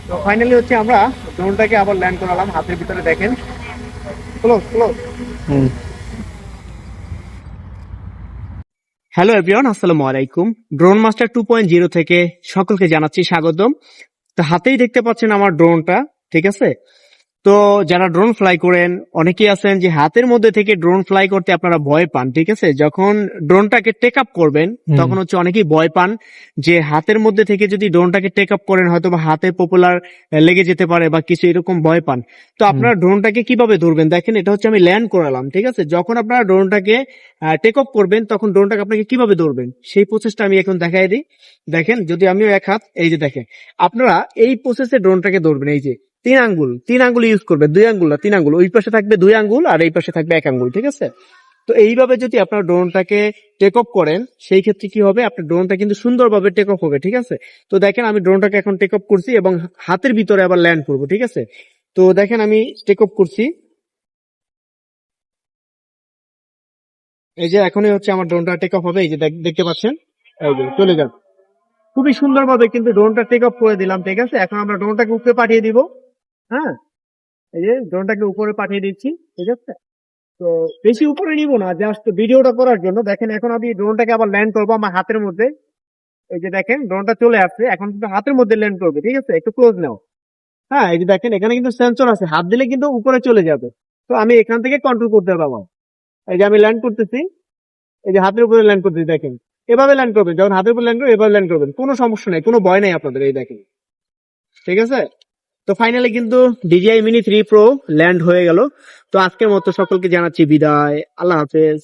তো ফাইনালি হচ্ছে আমরা ড্রোনটাকে আবার ল্যান্ড করালাম হাতের ভিতরে, দেখেন। Close close. হ্যালো এভরিওয়ান, আসসালামু আলাইকুম। ড্রোন মাস্টার 2.0 থেকে সকলকে জানাচ্ছি স্বাগতম। তো হাতেই দেখতে পাচ্ছেন আমার ড্রোনটা, ঠিক আছে? তো যারা ড্রোন ফ্লাই করেন অনেকেই আছেন যে হাতের মধ্যে থেকে ড্রোন ফ্লাই করতে আপনারা ভয় পান, ঠিক আছে? যখন ড্রোনটাকে টেক আপ করবেন তখন হচ্ছে অনেকেই ভয় পান যে হাতের মধ্যে থেকে যদি ড্রোনটাকে টেক আপ করেন হয়তো বা হাতে পপুলার লেগে যেতে পারে বা কিছু, এরকম ভয় পান। তো আপনারা ড্রোনটাকে কিভাবে ধরবেন দেখেন, এটা হচ্ছে আমি ল্যান্ড করালাম, ঠিক আছে? যখন আপনারা ড্রোনটাকে টেক অফ করবেন তখন ড্রোনটাকে আপনাকে কিভাবে ধরবেন সেই প্রসেসটা আমি এখন দেখাই দিই। দেখেন, যদি আমিও এক হাত, এই যে দেখেন, আপনারা এই প্রসেসে ড্রোনটাকে ধরবেন। এই যে তিন আঙ্গুল ইউজ করবে, 2 আঙ্গুল না, 3 আঙ্গুল। ওই পাশে থাকবে 2 আঙ্গুল আর এই পাশে থাকবে 1 আঙ্গুল, ঠিক আছে? তো এইভাবে যদি আপনার ড্রোনটাকে টেক অফ করেন সেই ক্ষেত্রে কি হবে, আপনার ড্রোনটা কিন্তু সুন্দরভাবে টেক অফ হবে, ঠিক আছে? তো দেখেন আমি ড্রোনটাকে এখন টেক অফ করছি এবং হাতের ভিতরে আবার ল্যান্ড করবো, ঠিক আছে? তো দেখেন আমি টেক অফ করছি। এই যে এখনই হচ্ছে আমার ড্রোনটা টেক অফ হবে, এই যে দেখতে পাচ্ছেন, এই যে চলে যাবে খুবই সুন্দরভাবে কিন্তু ড্রোনটা টেক অফ করে দিলাম, ঠিক আছে? এখন আমরা ড্রোনটাকে উপরে পাঠিয়ে দিব। হ্যাঁ, এই যে ড্রোনটাকে উপরে পাঠিয়ে দিচ্ছি, ঠিক আছে? তো বেশি উপরে নিব না, জাস্ট ভিডিওটা করার জন্য। দেখেন এখন আমি ড্রোনটাকে আবার ল্যান্ড করবো আমার হাতের মধ্যে। এই যে দেখেন ড্রোনটা চলে আসছে, এখন কিন্তু হাতের মধ্যে ল্যান্ড করবে, ঠিক আছে? একটু ক্লোজ নাও। হ্যাঁ, এই যে দেখেন এখানে কিন্তু সেন্সর আছে, হাত দিলে কিন্তু উপরে চলে যাবে। তো আমি এখান থেকে কন্ট্রোল করতে পারবো। এই যে আমি ল্যান্ড করতেছি, এই যে হাতের উপরে ল্যান্ড করতেছি, দেখেন। এভাবে ল্যান্ড করবেন, যখন হাতের উপর ল্যান্ড করবেন এভাবে ল্যান্ড করবেন, কোনো সমস্যা নেই, কোনো ভয় নেই আপনাদের। এই দেখেন, ঠিক আছে? তো ফাইনালি কিন্তু DJI Mini 3 Pro ল্যান্ড হয়ে গেল। তো আজকের মতো সকলকে জানাচ্ছি বিদায়, আল্লাহ হাফেজ।